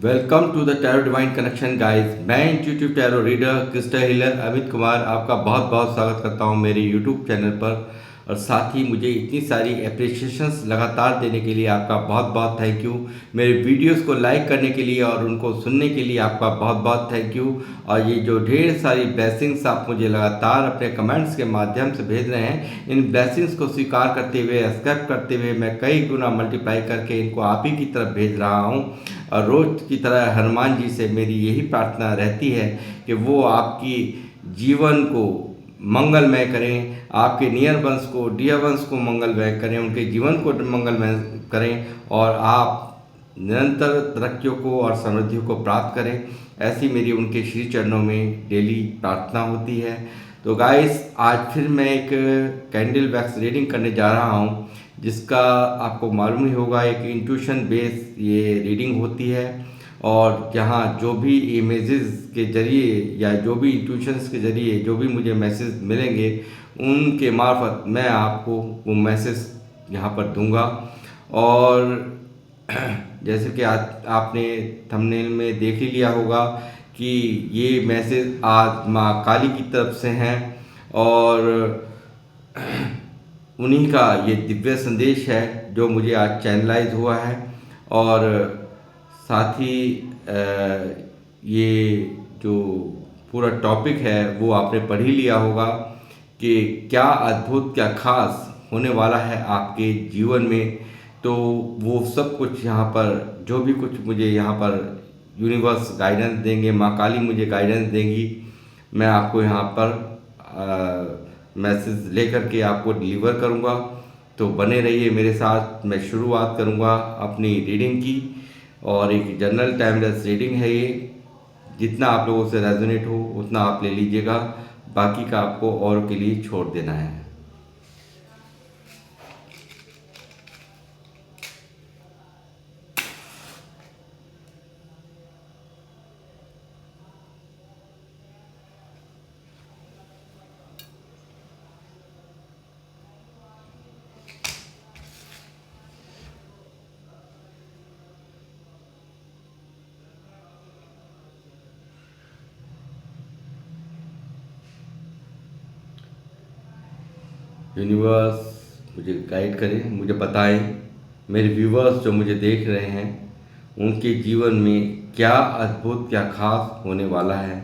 Welcome to the tarot divine connection guys. मैं intuitive tarot reader crystal healer Amit Kumar आपका बहुत बहुत स्वागत करता हूं मेरे यूट्यूब चैनल पर। और साथ ही मुझे इतनी सारी एप्रिसिएशंस लगातार देने के लिए आपका बहुत बहुत थैंक यू। मेरे वीडियोस को लाइक करने के लिए और उनको सुनने के लिए आपका बहुत बहुत थैंक यू। और ये जो ढेर सारी ब्लेसिंग्स आप मुझे लगातार अपने कमेंट्स के माध्यम से भेज रहे हैं, इन ब्लेसिंग्स को स्वीकार करते हुए, एक्सेप्ट करते हुए मैं कई गुना मल्टीप्लाई करके इनको आप ही की तरफ भेज रहा हूँ। और रोज़ की तरह हनुमान जी से मेरी यही प्रार्थना रहती है कि वो आपकी जीवन को मंगलमय करें, आपके नियर वंश को, डियर वंश को मंगलमय करें, उनके जीवन को मंगलमय करें और आप निरंतर तरक्कियों को और समृद्धियों को प्राप्त करें। ऐसी मेरी उनके श्री चरणों में डेली प्रार्थना होती है। तो गाइस, आज फिर मैं एक कैंडल वैक्स रीडिंग करने जा रहा हूँ, जिसका आपको मालूम ही होगा एक इंट्यूशन बेस ये रीडिंग होती है। और जहाँ जो भी इमेजेस के ज़रिए या जो भी इंट्यूशंस के ज़रिए जो भी मुझे मैसेज मिलेंगे, उनके मार्फत मैं आपको वो मैसेज यहाँ पर दूंगा। और जैसे कि आज आपने थंबनेल में देख ही लिया होगा कि ये मैसेज आज माँ काली की तरफ से हैं। और उन्हीं का ये दिव्य संदेश है जो मुझे आज चैनलाइज हुआ है। और साथ ही ये जो पूरा टॉपिक है वो आपने पढ़ ही लिया होगा कि क्या अद्भुत क्या खास होने वाला है आपके जीवन में। तो वो सब कुछ यहाँ पर जो भी कुछ मुझे यहाँ पर यूनिवर्स गाइडेंस देंगे, माँ काली मुझे गाइडेंस देंगी, मैं आपको यहाँ पर मैसेज लेकर के आपको डिलीवर करूँगा। तो बने रहिए मेरे साथ। मैं शुरुआत करूँगा अपनी रीडिंग की। और एक जनरल टाइमलेस रीडिंग है ये। जितना आप लोगों से रेजोनेट हो उतना आप ले लीजिएगा, बाकी का आपको और के लिए छोड़ देना है। यूनिवर्स मुझे गाइड करें, मुझे बताएं मेरे व्यूवर्स जो मुझे देख रहे हैं उनके जीवन में क्या अद्भुत क्या खास होने वाला है।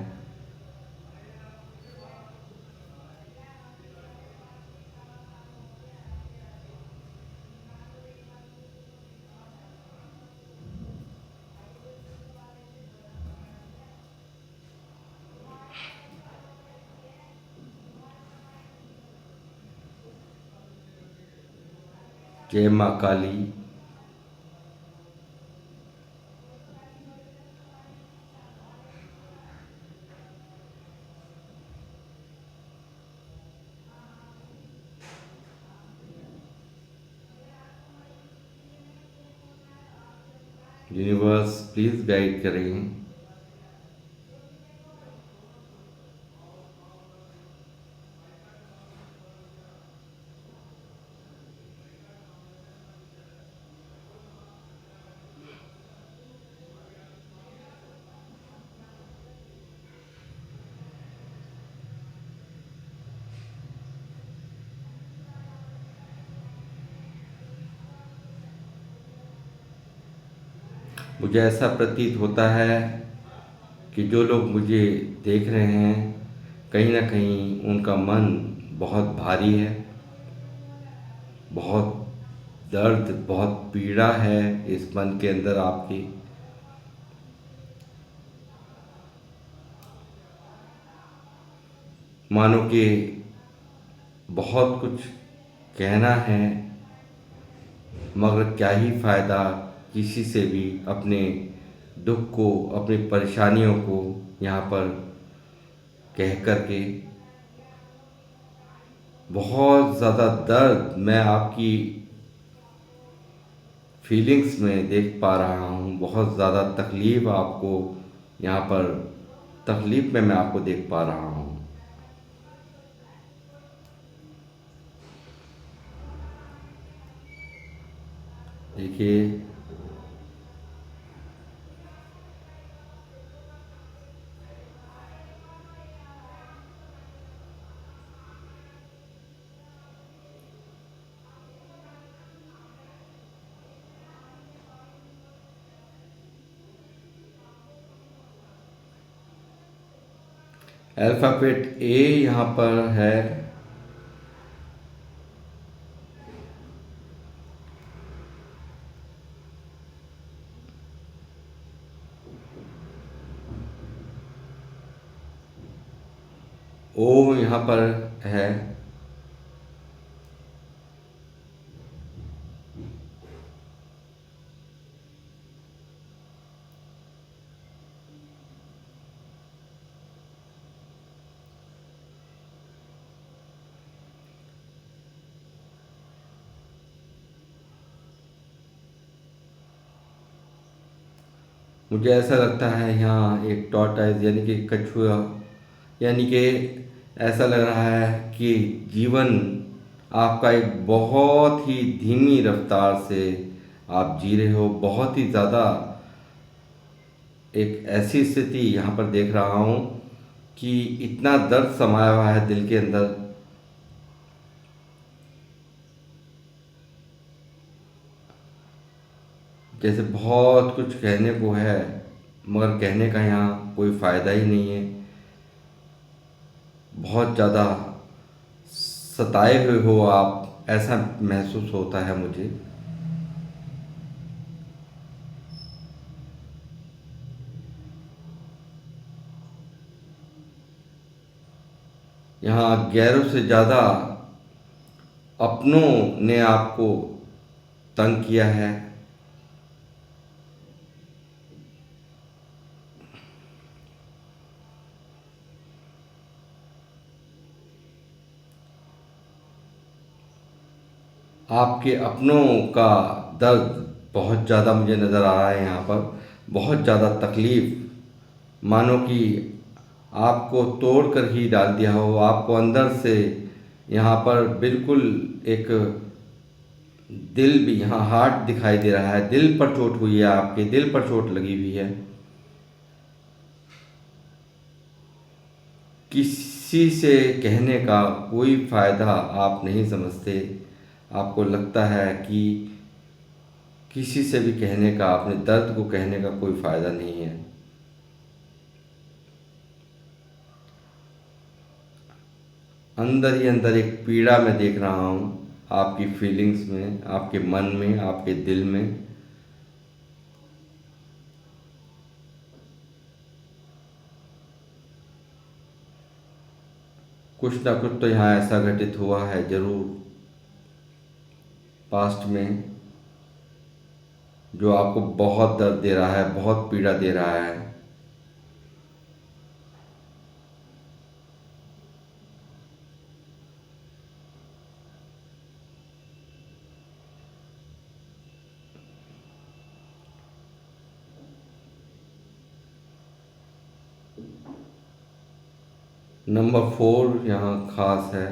जय माँ काली। यूनिवर्स प्लीज़ गाइड करें। मुझे ऐसा प्रतीत होता है कि जो लोग मुझे देख रहे हैं कहीं ना कहीं उनका मन बहुत भारी है, बहुत दर्द, बहुत पीड़ा है इस मन के अंदर आपके। मानो कि बहुत कुछ कहना है, मगर क्या ही फ़ायदा किसी से भी अपने दुख को, अपनी परेशानियों को यहाँ पर कह कर के। बहुत ज़्यादा दर्द मैं आपकी फीलिंग्स में देख पा रहा हूँ, बहुत ज़्यादा तकलीफ़ आपको यहाँ पर, तकलीफ़ में मैं आपको देख पा रहा हूँ। देखिए, अल्फ़ाबेट ए यहाँ पर है, ओ यहाँ पर है, मुझे ऐसा लगता है यहाँ एक टॉर्टोइज यानी कि कछुआ, यानी कि ऐसा लग रहा है कि जीवन आपका एक बहुत ही धीमी रफ्तार से आप जी रहे हो। बहुत ही ज़्यादा एक ऐसी स्थिति यहाँ पर देख रहा हूँ कि इतना दर्द समाया हुआ है दिल के अंदर। जैसे बहुत कुछ कहने को है मगर कहने का यहाँ कोई फ़ायदा ही नहीं है। बहुत ज़्यादा सताए हुए हो आप, ऐसा महसूस होता है मुझे। यहाँ गैरों से ज़्यादा अपनों ने आपको तंग किया है। आपके अपनों का दर्द बहुत ज़्यादा मुझे नज़र आ रहा है यहाँ पर। बहुत ज़्यादा तकलीफ़, मानो कि आपको तोड़ कर ही डाल दिया हो। आपको अंदर से यहाँ पर बिल्कुल एक दिल भी, यहाँ हार्ट दिखाई दे रहा है। दिल पर चोट हुई है, आपके दिल पर चोट लगी हुई है। किसी से कहने का कोई फ़ायदा आप नहीं समझते। आपको लगता है कि किसी से भी कहने का, अपने दर्द को कहने का कोई फ़ायदा नहीं है। अंदर ही अंदर एक पीड़ा मैं देख रहा हूँ आपकी फीलिंग्स में, आपके मन में, आपके दिल में। कुछ ना कुछ तो यहाँ ऐसा घटित हुआ है ज़रूर पास्ट में, जो आपको बहुत दर्द दे रहा है, बहुत पीड़ा दे रहा है। नंबर 4 यहाँ खास है।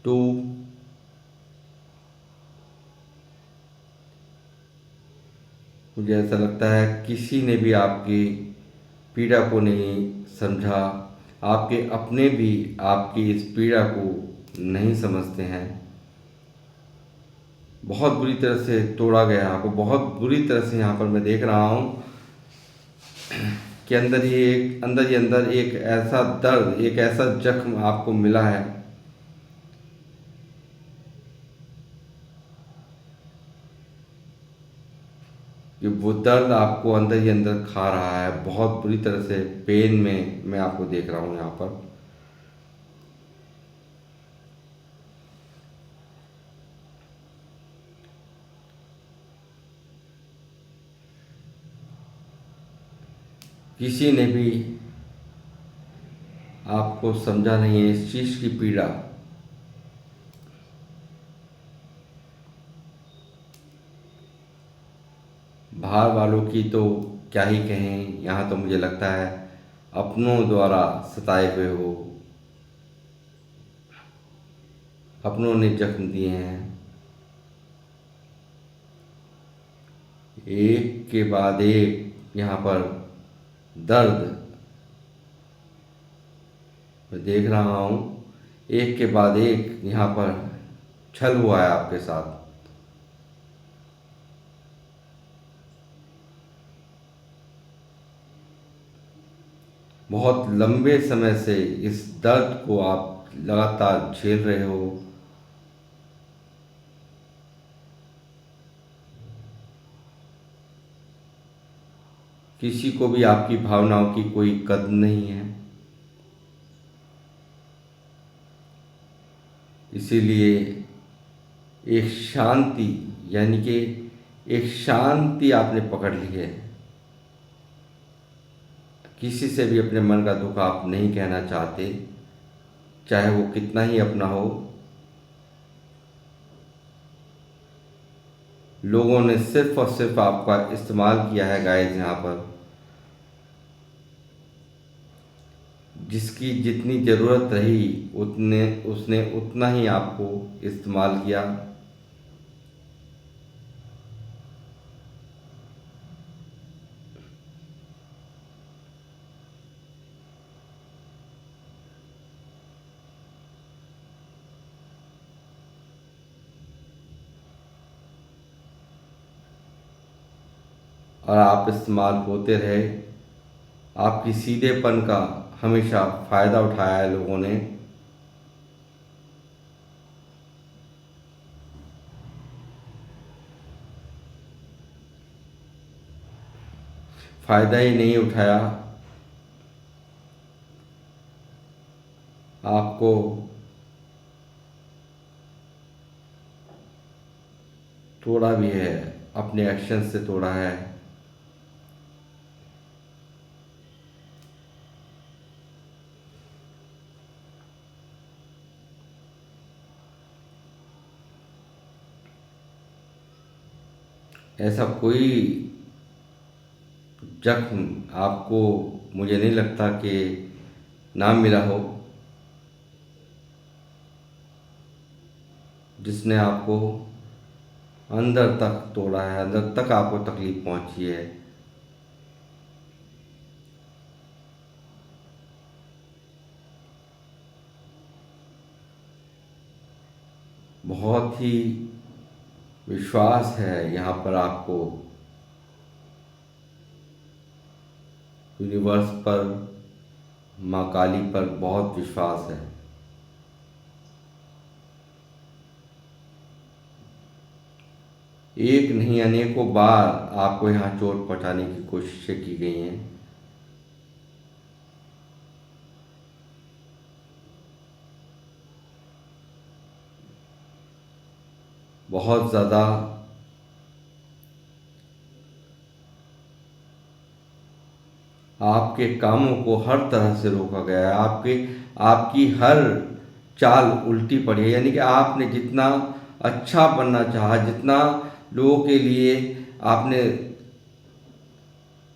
टू, मुझे ऐसा लगता है किसी ने भी आपकी पीड़ा को नहीं समझा। आपके अपने भी आपकी इस पीड़ा को नहीं समझते हैं। बहुत बुरी तरह से तोड़ा गया आपको, बहुत बुरी तरह से यहाँ पर मैं देख रहा हूँ कि अंदर ही अंदर एक ऐसा दर्द, एक ऐसा जख्म आपको मिला है कि वो दर्द आपको अंदर ही अंदर खा रहा है। बहुत बुरी तरह से पेन में मैं आपको देख रहा हूँ यहाँ पर। किसी ने भी आपको समझा नहीं है इस चीज़ की पीड़ा। बाहर वालों की तो क्या ही कहें, यहाँ तो मुझे लगता है अपनों द्वारा सताए हुए हो, अपनों ने जख्म दिए हैं। एक के बाद एक यहाँ पर दर्द मैं देख रहा हूँ। एक के बाद एक यहाँ पर छल हुआ है आपके साथ। बहुत लंबे समय से इस दर्द को आप लगातार झेल रहे हो। किसी को भी आपकी भावनाओं की कोई कद्र नहीं है, इसीलिए एक शांति, यानी कि एक शांति आपने पकड़ ली है। किसी से भी अपने मन का दुख आप नहीं कहना चाहते, चाहे वो कितना ही अपना हो। लोगों ने सिर्फ और सिर्फ आपका इस्तेमाल किया है गाइस यहाँ पर। जिसकी जितनी ज़रूरत रही उसने उतना ही आपको इस्तेमाल किया। और आप इस्तेमाल होते रहे। आपकी सीधेपन का हमेशा फ़ायदा उठाया है लोगों ने। फ़ायदा ही नहीं उठाया, आपको तोड़ा भी है, अपने एक्शन से तोड़ा है। ऐसा कोई जख्म आपको, मुझे नहीं लगता कि ना मिला हो, जिसने आपको अंदर तक तोड़ा है, अंदर तक आपको तकलीफ पहुंची है। बहुत ही विश्वास है यहाँ पर आपको, यूनिवर्स पर, माँ काली पर बहुत विश्वास है। एक नहीं अनेकों बार आपको यहाँ चोट पहुँचाने की कोशिशें की गई हैं। बहुत ज़्यादा आपके कामों को हर तरह से रोका गया है। आपकी हर चाल उल्टी पड़ी है, यानी कि आपने जितना अच्छा बनना चाहा, जितना लोगों के लिए आपने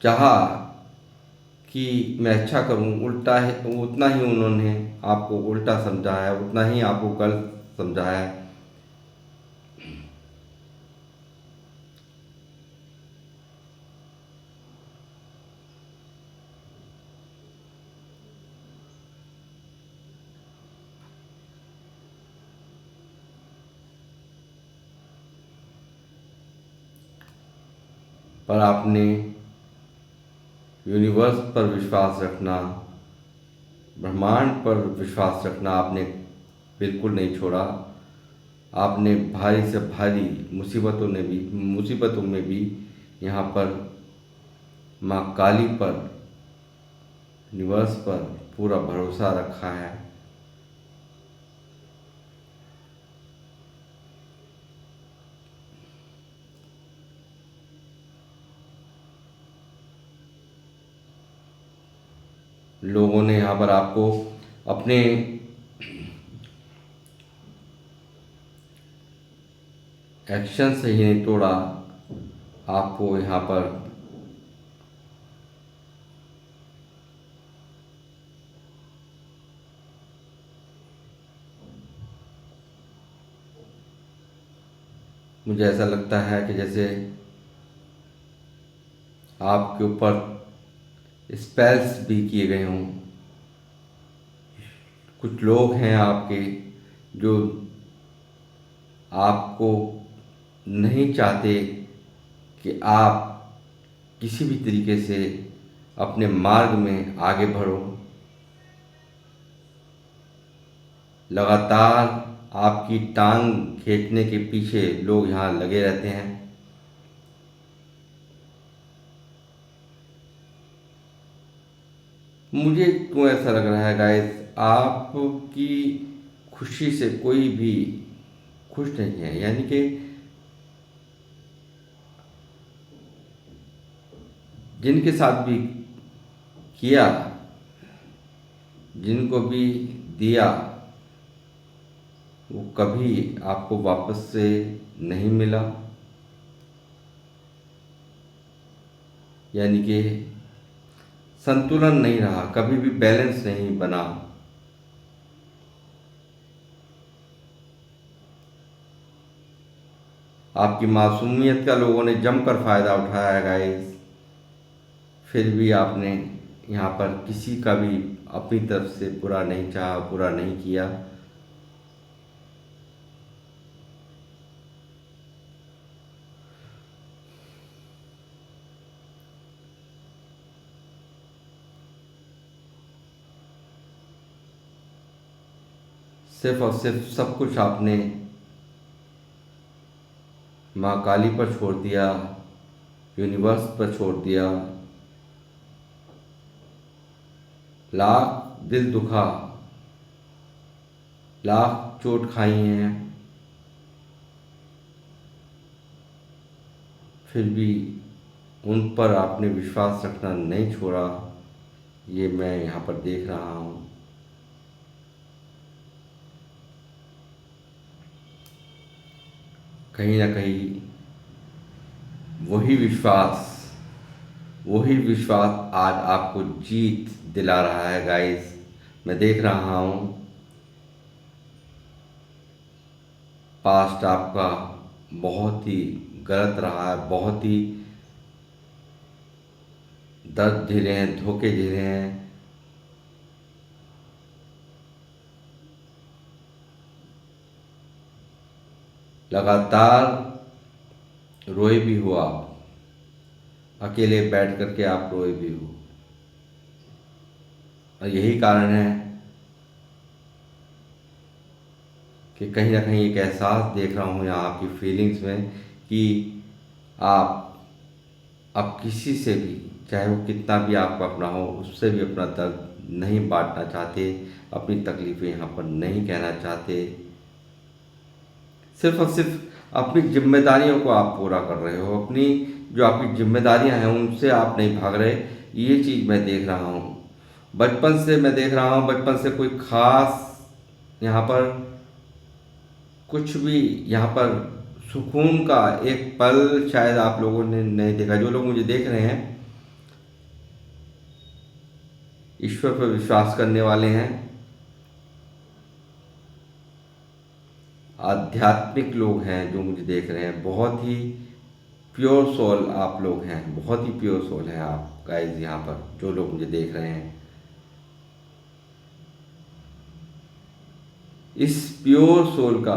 चाहा कि मैं अच्छा करूं, उल्टा है, उतना ही उन्होंने आपको उल्टा समझा है, उतना ही आपको गलत समझा है। पर आपने यूनिवर्स पर विश्वास रखना, ब्रह्मांड पर विश्वास रखना आपने बिल्कुल नहीं छोड़ा। आपने भारी से भारी मुसीबतों में भी यहाँ पर माँ काली पर, यूनिवर्स पर पूरा भरोसा रखा है। लोगों ने यहाँ पर आपको अपने एक्शन से ही नहीं तोड़ा, आपको यहाँ पर मुझे ऐसा लगता है कि जैसे आपके ऊपर स्पेल्स भी किए गए हों। कुछ लोग हैं आपके जो आपको नहीं चाहते कि आप किसी भी तरीके से अपने मार्ग में आगे बढ़ो। लगातार आपकी टांग खींचने के पीछे लोग यहाँ लगे रहते हैं। मुझे क्यों ऐसा लग रहा है गाइस, आपकी खुशी से कोई भी खुश नहीं है। यानी कि जिनके साथ भी किया, जिनको भी दिया, वो कभी आपको वापस से नहीं मिला। यानी कि संतुलन नहीं रहा, कभी भी बैलेंस नहीं बना। आपकी मासूमियत का लोगों ने जमकर फ़ायदा उठाया है गाइस। फिर भी आपने यहाँ पर किसी का भी अपनी तरफ से बुरा नहीं चाहा, बुरा नहीं किया। सिर्फ और सिर्फ सब कुछ आपने माँ काली पर छोड़ दिया, यूनिवर्स पर छोड़ दिया। लाख दिल दुखा, लाख चोट खाई हैं, फिर भी उन पर आपने विश्वास रखना नहीं छोड़ा। ये मैं यहाँ पर देख रहा हूँ। कहीं ना कहीं वही विश्वास आज आपको जीत दिला रहा है गाइस। मैं देख रहा हूँ पास्ट आपका बहुत ही गलत रहा है, बहुत ही दर्द झेले हैं, धोखे झेले हैं। लगातार रोए भी हो आप, अकेले बैठ करके आप रोए भी हो। और यही कारण है कि कहीं ना कहीं एक एहसास देख रहा हूँ यहाँ आपकी फीलिंग्स में कि आप अब किसी से भी, चाहे वो कितना भी आपका अपना हो, उससे भी अपना दर्द नहीं बांटना चाहते, अपनी तकलीफ़ें यहाँ पर नहीं कहना चाहते। सिर्फ और सिर्फ अपनी जिम्मेदारियों को आप पूरा कर रहे हो, अपनी जो आपकी जिम्मेदारियां हैं उनसे आप नहीं भाग रहे। ये चीज़ मैं देख रहा हूँ, बचपन से मैं देख रहा हूँ। बचपन से कोई खास यहाँ पर कुछ भी यहाँ पर सुकून का एक पल शायद आप लोगों ने नहीं देखा। जो लोग मुझे देख रहे हैं, ईश्वर पर विश्वास करने वाले हैं, आध्यात्मिक लोग हैं, जो मुझे देख रहे हैं, बहुत ही प्योर सोल आप लोग हैं, बहुत ही प्योर सोल हैं आप गाइस। यहाँ पर जो लोग मुझे देख रहे हैं, इस प्योर सोल का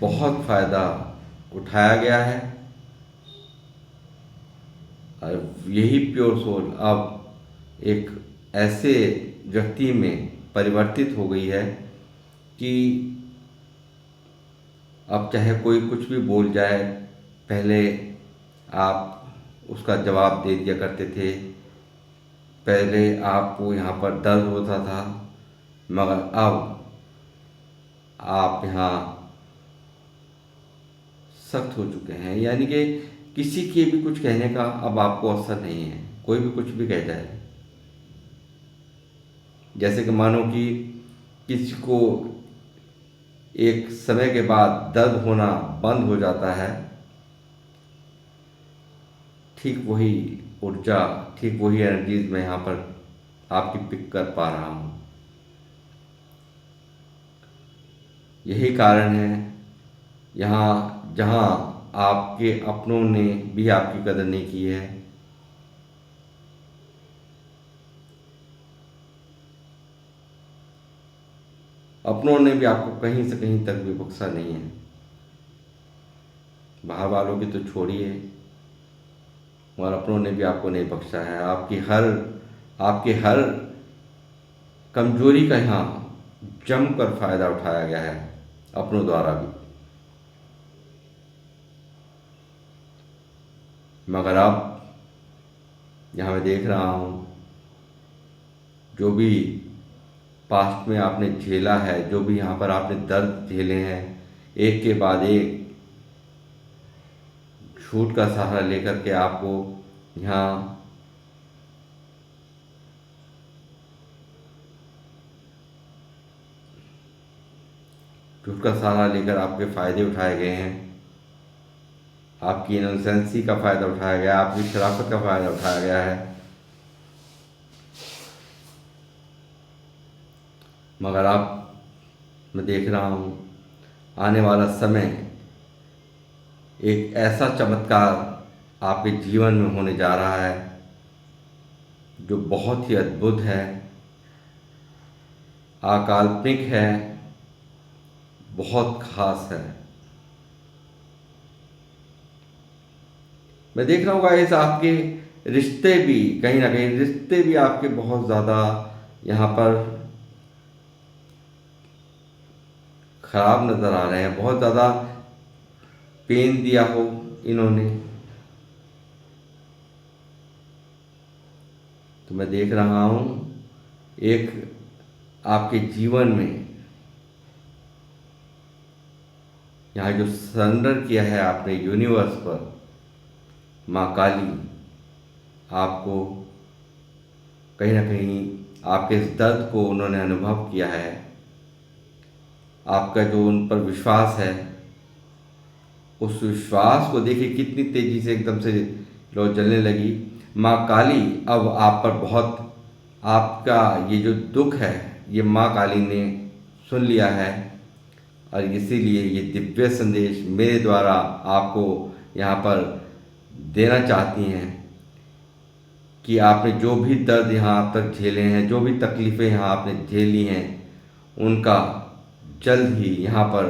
बहुत फायदा उठाया गया है। और यही प्योर सोल अब एक ऐसे व्यक्ति में परिवर्तित हो गई है कि अब चाहे कोई कुछ भी बोल जाए, पहले आप उसका जवाब दे दिया करते थे, पहले आपको यहाँ पर दर्द होता था, मगर अब आप यहाँ सख्त हो चुके हैं। यानी कि किसी के भी कुछ कहने का अब आपको असर नहीं है, कोई भी कुछ भी कह जाए। जैसे कि मानो कि किसी को एक समय के बाद दर्द होना बंद हो जाता है, ठीक वही ऊर्जा, ठीक वही एनर्जीज मैं यहाँ पर आपकी पिक कर पा रहा हूँ। यही कारण है यहाँ जहाँ आपके अपनों ने भी आपकी कदर नहीं की है, अपनों ने भी आपको कहीं से कहीं तक भी बख्शा नहीं है। बाहर वालों की तो छोड़िए, और अपनों ने भी आपको नहीं बख्शा है। आपके हर कमजोरी का यहाँ जमकर फायदा उठाया गया है अपनों द्वारा भी। मगर अब यहाँ मैं देख रहा हूँ, जो भी पास्ट में आपने झेला है, जो भी यहाँ पर आपने दर्द झेले हैं, एक के बाद एक झूठ का सहारा लेकर के आपको यहाँ झूठ का सहारा लेकर आपके फायदे उठाए गए हैं। आपकी इनोसेंसी का फायदा उठाया गया, आपकी शराफत का फायदा उठाया गया है। मगर अब मैं देख रहा हूँ, आने वाला समय एक ऐसा चमत्कार आपके जीवन में होने जा रहा है जो बहुत ही अद्भुत है, अकाल्पनिक है, बहुत खास है। मैं देख रहा हूँ गाइस, आपके रिश्ते भी कहीं ना कहीं, रिश्ते भी आपके बहुत ज़्यादा यहाँ पर खराब नज़र आ रहे हैं। बहुत ज़्यादा पेन दिया हो इन्होंने, तो मैं देख रहा हूँ एक आपके जीवन में यहाँ जो सरेंडर किया है आपने यूनिवर्स पर, माँ काली आपको कहीं ना कहीं आपके इस दर्द को उन्होंने अनुभव किया है। आपका जो उन पर विश्वास है, उस विश्वास को देखिए कितनी तेजी से एकदम से लो जलने लगी। माँ काली अब आप पर बहुत, आपका ये जो दुख है ये माँ काली ने सुन लिया है, और इसीलिए ये दिव्य संदेश मेरे द्वारा आपको यहाँ पर देना चाहती हैं कि आपने जो भी दर्द यहाँ आप तक झेले हैं, जो भी तकलीफ़ें यहाँ आपने झेली हैं, उनका जल्द ही यहाँ पर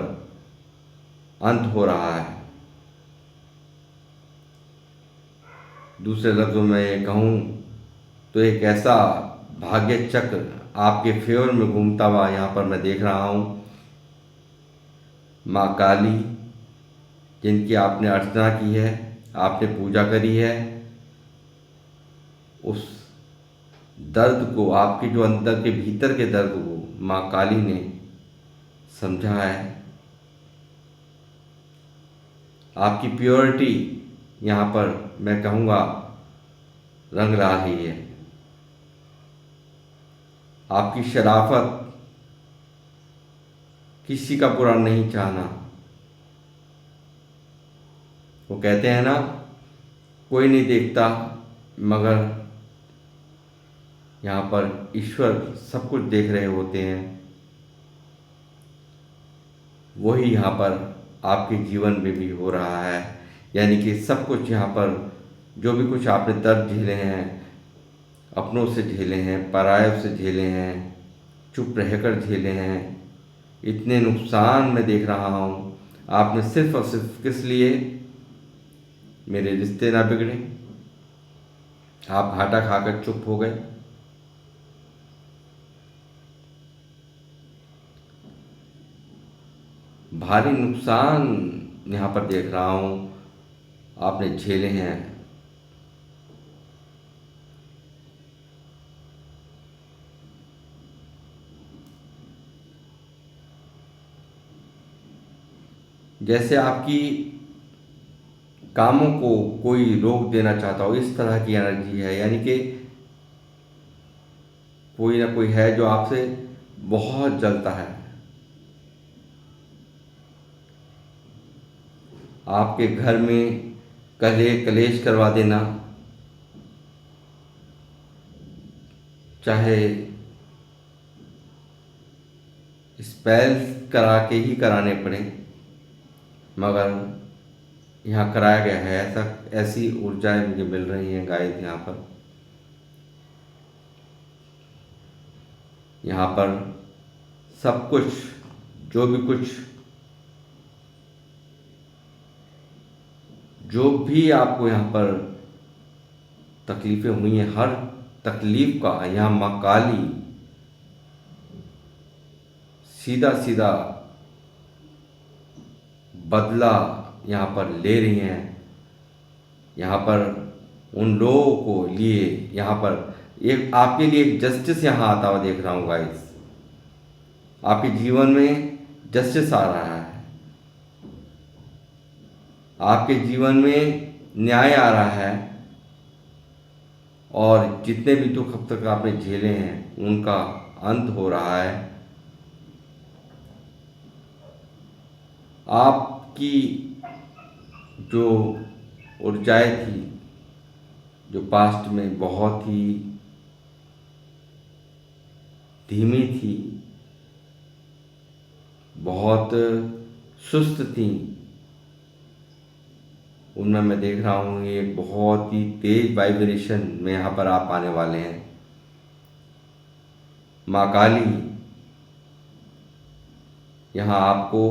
अंत हो रहा है। दूसरे लफ्ज़ों में ये कहूँ तो एक ऐसा भाग्य चक्र आपके फेवर में घूमता हुआ यहाँ पर मैं देख रहा हूँ। माँ काली जिनकी आपने अर्चना की है, आपने पूजा करी है, उस दर्द को, आपके जो अंदर के भीतर के दर्द को माँ काली ने समझा है। आपकी प्योरिटी यहाँ पर मैं कहूँगा रंग ला रही है। आपकी शराफत, किसी का बुरा नहीं चाहना, वो कहते हैं ना, कोई नहीं देखता मगर यहाँ पर ईश्वर सब कुछ देख रहे होते हैं। वही यहाँ पर आपके जीवन में भी हो रहा है। यानी कि सब कुछ यहाँ पर, जो भी कुछ आपने दर्द झेले हैं, अपनों से झेले हैं, परायों से झेले हैं, चुप रहकर झेले हैं, इतने नुकसान मैं देख रहा हूँ, आपने सिर्फ और सिर्फ किस लिए, मेरे रिश्ते ना बिगड़े, आप घाटा खाकर चुप हो गए। भारी नुकसान यहाँ पर देख रहा हूँ आपने झेले हैं। जैसे आपकी कामों को कोई रोक देना चाहता हो, इस तरह की एनर्जी है। यानी कि कोई ना कोई है जो आपसे बहुत जलता है। आपके घर में कलेश करवा देना, चाहे स्पेल करा के ही कराने पड़े, मगर यहाँ कराया गया है। ऐसी ऊर्जाएं मुझे मिल रही हैं गाइस। यहाँ पर सब कुछ, जो भी कुछ, जो भी आपको यहाँ पर तकलीफ़ें हुई हैं, हर तकलीफ़ का यहाँ माँ काली सीधा सीधा बदला यहाँ पर ले रही हैं। यहाँ पर उन लोगों को लिए यहाँ पर एक आपके लिए एक जस्टिस यहाँ आता हुआ देख रहा हूँ गाइस। आपके जीवन में जस्टिस आ रहा है, आपके जीवन में न्याय आ रहा है, और जितने भी दुख अब तक आपने झेले हैं उनका अंत हो रहा है। आपकी जो ऊर्जाएं थी जो पास्ट में बहुत ही धीमी थी, बहुत सुस्त थी, उनमें मैं देख रहा हूँ ये बहुत ही तेज वाइब्रेशन में यहाँ पर आप आने वाले हैं। माँ काली यहाँ आपको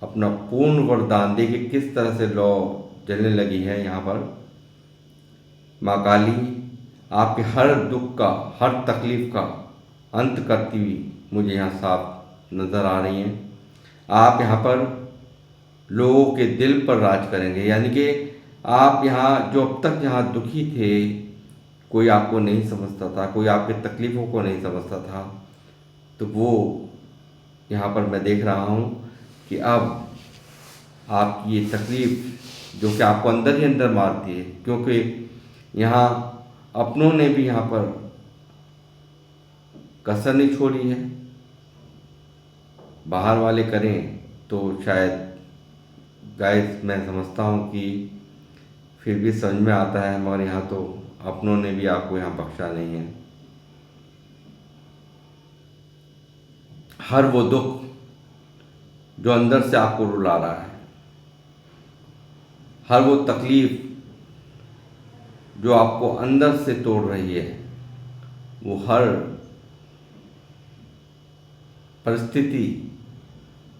अपना पूर्ण वरदान देखिए किस तरह से लौ जलने लगी है। यहाँ पर माँ काली आपके हर दुख का, हर तकलीफ का अंत करती हुई मुझे यहाँ साफ नज़र आ रही हैं। आप यहाँ पर लोगों के दिल पर राज करेंगे, यानी कि आप यहाँ जो अब तक यहाँ दुखी थे, कोई आपको नहीं समझता था, कोई आपके तकलीफ़ों को नहीं समझता था, तो वो यहाँ पर मैं देख रहा हूँ कि अब आपकी ये तकलीफ़ जो कि आपको अंदर ही अंदर मारती है, क्योंकि यहाँ अपनों ने भी यहाँ पर कसर नहीं छोड़ी है। बाहर वाले करें तो शायद गाइस मैं समझता हूँ कि फिर भी समझ में आता है, मगर यहाँ तो अपनों ने भी आपको यहाँ बख्शा नहीं है। हर वो दुख जो अंदर से आपको रुला रहा है, हर वो तकलीफ जो आपको अंदर से तोड़ रही है, वो हर परिस्थिति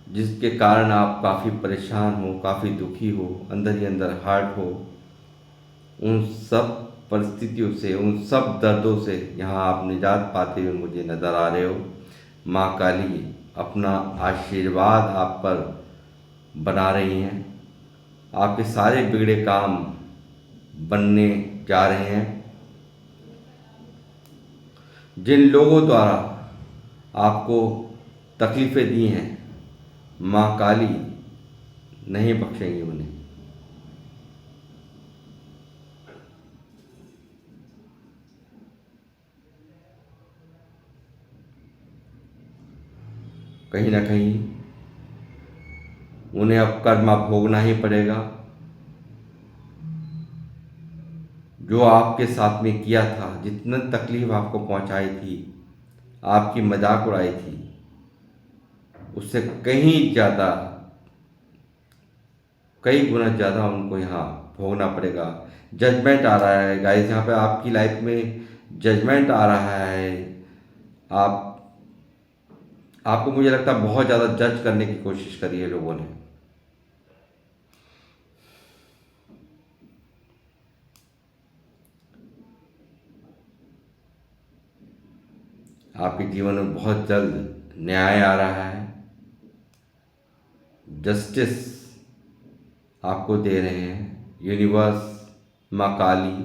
जिसके कारण आप काफ़ी परेशान हो, काफ़ी दुखी हो, अंदर ही अंदर हार्ट हो, उन सब परिस्थितियों से, उन सब दर्दों से यहाँ आप निजात पाते हुए मुझे नज़र आ रहे हो। माँ काली अपना आशीर्वाद आप पर बना रही हैं। आपके सारे बिगड़े काम बनने जा रहे हैं। जिन लोगों द्वारा आपको तकलीफ़ें दी हैं, माँ काली नहीं बख्शेंगी उन्हें। कहीं ना कहीं उन्हें अब कर्मा भोगना ही पड़ेगा। जो आपके साथ में किया था, जितना तकलीफ आपको पहुंचाई थी, आपकी मजाक उड़ाई थी, उससे कहीं ज़्यादा, कई गुना ज़्यादा उनको यहाँ भोगना पड़ेगा। जजमेंट आ रहा है गाइस, यहाँ पे आपकी लाइफ में जजमेंट आ रहा है। आप आपको मुझे लगता है बहुत ज़्यादा जज करने की कोशिश करी है लोगों ने। आपके जीवन में बहुत जल्द न्याय आ रहा है, जस्टिस आपको दे रहे हैं यूनिवर्स, माँ काली।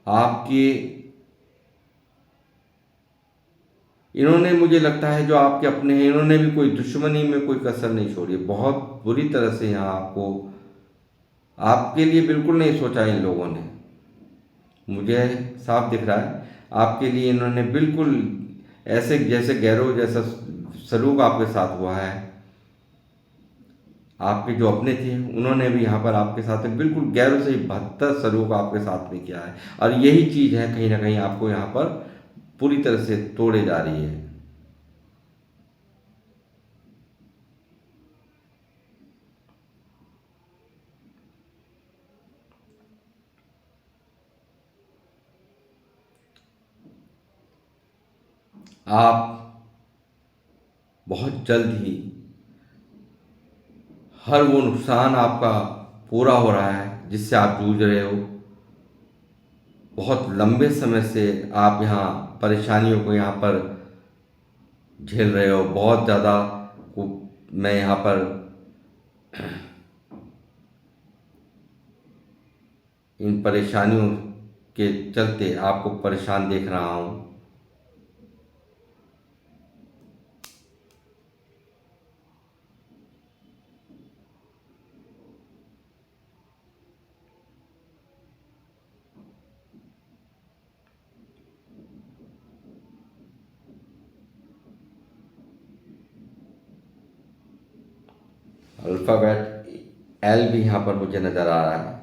आपके इन्होंने, मुझे लगता है जो आपके अपने हैं, इन्होंने भी कोई दुश्मनी में कोई कसर नहीं छोड़ी है। बहुत बुरी तरह से यहाँ आपको, आपके लिए बिल्कुल नहीं सोचा इन लोगों ने, मुझे साफ दिख रहा है। आपके लिए इन्होंने बिल्कुल ऐसे जैसे गैरों जैसा सलूक आपके साथ हुआ है। आपके जो अपने थे उन्होंने भी यहाँ पर आपके साथ में बिल्कुल गैरों से ही बदतर सलूक आपके साथ में किया है, और यही चीज़ है कहीं ना कहीं आपको यहाँ पर पूरी तरह से तोड़े जा रही है। आप बहुत जल्द ही हर वो नुकसान आपका पूरा हो रहा है जिससे आप जूझ रहे हो। बहुत लंबे समय से आप यहाँ परेशानियों को यहाँ पर झेल रहे हो। बहुत ज़्यादा मैं यहाँ पर इन परेशानियों के चलते आपको परेशान देख रहा हूँ। अल्फ़ाबेट एल भी यहाँ पर मुझे नज़र आ रहा है।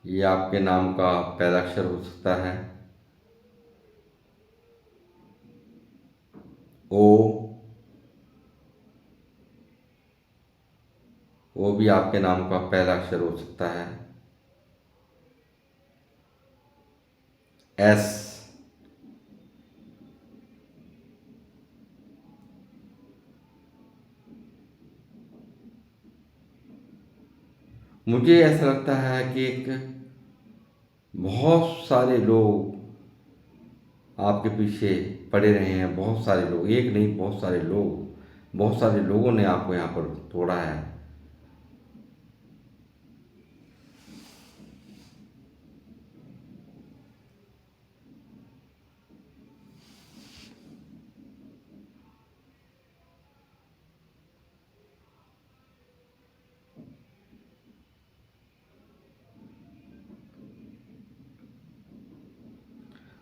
ये आपके नाम का पहला अक्षर हो सकता है। ओ, वो भी आपके नाम का पहला अक्षर हो सकता है। एस, मुझे ऐसा लगता है कि एक बहुत सारे लोग आपके पीछे पड़े रहे हैं। बहुत सारे लोग, एक नहीं बहुत सारे लोग, बहुत सारे लोगों ने आपको यहाँ पर तोड़ा है।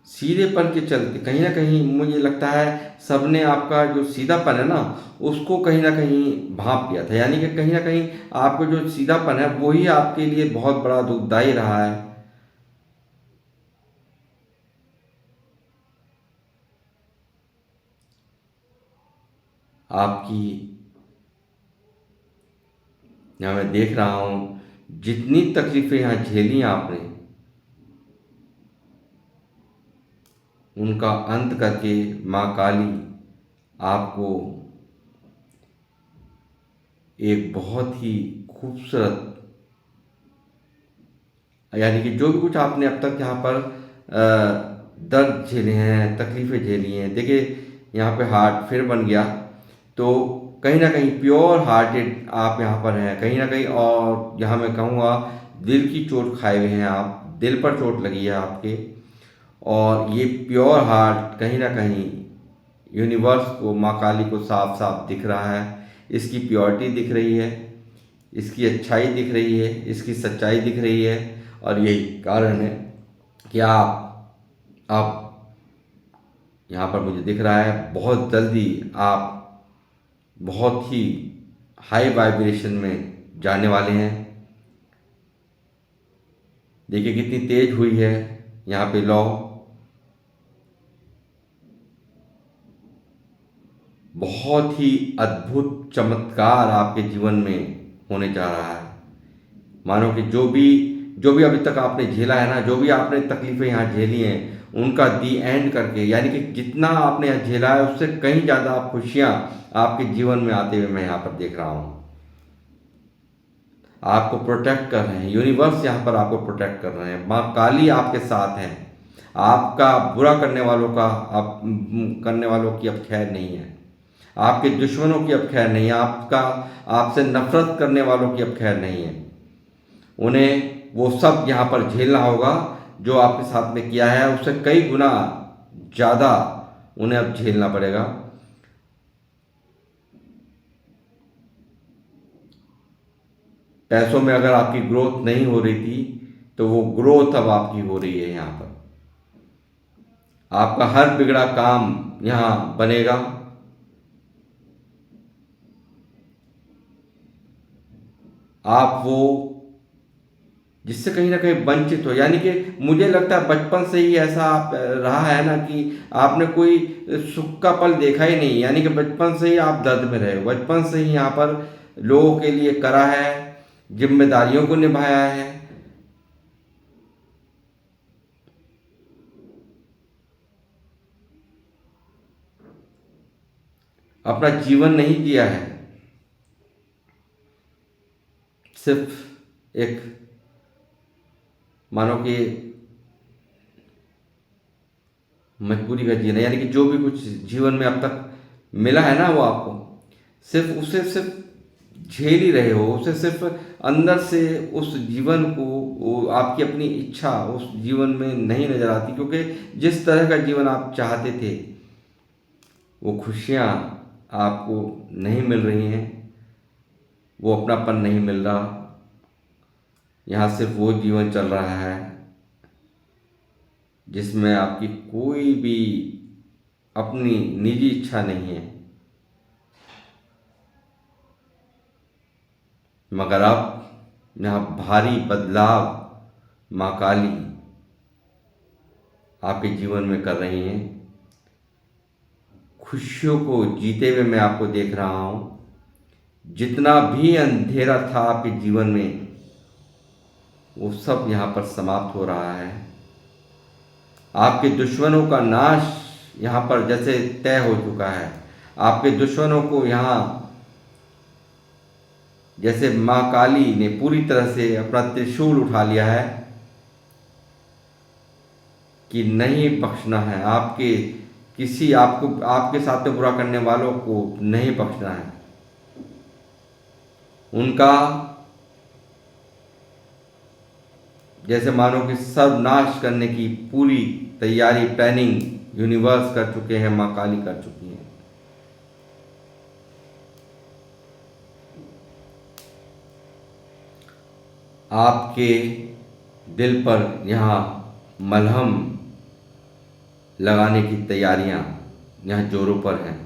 सीधेपन के चलते कहीं ना कहीं मुझे लगता है सबने आपका जो सीधापन है ना उसको कहीं ना कहीं भांप लिया था। यानी कि कहीं ना कहीं आपको जो सीधापन है वही आपके लिए बहुत बड़ा दुखदाई रहा है। आपकी यहाँ मैं देख रहा हूँ जितनी तकलीफ़ें यहाँ झेली आपने, उनका अंत करके माँ काली आपको एक बहुत ही खूबसूरत, यानी कि जो भी कुछ आपने अब तक यहाँ पर दर्द झेले हैं, तकलीफ़ें झेली हैं, देखिए यहाँ पे हार्ट फिर बन गया। तो कहीं ना कहीं प्योर हार्टेड आप यहाँ पर हैं कहीं ना कहीं। और यहाँ मैं कहूँगा दिल की चोट खाए हुए हैं आप, दिल पर चोट लगी है आपके। और ये प्योर हार्ट कहीं ना कहीं यूनिवर्स को, माँ काली को साफ साफ दिख रहा है। इसकी प्योरिटी दिख रही है, इसकी अच्छाई दिख रही है, इसकी सच्चाई दिख रही है। और यही कारण है कि आप यहाँ पर मुझे दिख रहा है बहुत जल्दी आप बहुत ही हाई वाइब्रेशन में जाने वाले हैं। देखिए कितनी तेज हुई है यहाँ पे लौ, बहुत ही अद्भुत चमत्कार आपके जीवन में होने जा रहा है। मानो कि जो भी अभी तक आपने झेला है ना, जो भी आपने तकलीफ़ें यहाँ झेली हैं उनका दी एंड करके, यानी कि जितना आपने यहाँ झेला है उससे कहीं ज़्यादा खुशियाँ आपके जीवन में आते हुए मैं यहाँ पर देख रहा हूँ। आपको प्रोटेक्ट कर रहे हैं, यूनिवर्स यहाँ पर आपको प्रोटेक्ट कर रहे हैं, माँ काली आपके साथ हैं। आपका बुरा करने वालों का आप करने वालों की अब खैर नहीं है, आपके दुश्मनों की अब खैर नहीं है, आपका आपसे नफरत करने वालों की अब खैर नहीं है। उन्हें वो सब यहाँ पर झेलना होगा जो आपके साथ में किया है, उससे कई गुना ज़्यादा उन्हें अब झेलना पड़ेगा। पैसों में अगर आपकी ग्रोथ नहीं हो रही थी तो वो ग्रोथ अब आपकी हो रही है। यहाँ पर आपका हर बिगड़ा काम यहाँ बनेगा। आप वो जिससे कहीं ना कहीं वंचित हो, यानी कि मुझे लगता है बचपन से ही ऐसा आप रहा है ना कि आपने कोई सुख का पल देखा ही नहीं। यानी कि बचपन से ही आप दर्द में रहे हो, बचपन से ही यहाँ पर लोगों के लिए करा है, जिम्मेदारियों को निभाया है। अपना जीवन नहीं जिया है, सिर्फ एक मानो कि मजबूरी का जीना, यानी कि जो भी कुछ जीवन में अब तक मिला है ना वो आपको सिर्फ उसे सिर्फ झेल ही रहे हो, उसे सिर्फ अंदर से उस जीवन को वो आपकी अपनी इच्छा उस जीवन में नहीं नजर आती, क्योंकि जिस तरह का जीवन आप चाहते थे वो खुशियाँ आपको नहीं मिल रही हैं, वो अपनापन नहीं मिल रहा। यहाँ सिर्फ वो जीवन चल रहा है जिसमें आपकी कोई भी अपनी निजी इच्छा नहीं है। मगर अब यहाँ भारी बदलाव माँ काली आपके जीवन में कर रही हैं। खुशियों को जीते हुए मैं आपको देख रहा हूँ। जितना भी अंधेरा था आपके जीवन में वो सब यहाँ पर समाप्त हो रहा है। आपके दुश्मनों का नाश यहाँ पर जैसे तय हो चुका है। आपके दुश्मनों को यहाँ जैसे माँ काली ने पूरी तरह से अपना त्रिशूल उठा लिया है कि नहीं बख्शना है, आपके किसी आपको आपके साथ में बुरा करने वालों को नहीं बख्शना है। उनका जैसे मानो कि सर्वनाश करने की पूरी तैयारी प्लानिंग यूनिवर्स कर चुके हैं, माँ काली कर चुकी हैं। आपके दिल पर यहाँ मलहम लगाने की तैयारियां यहाँ जोरों पर हैं।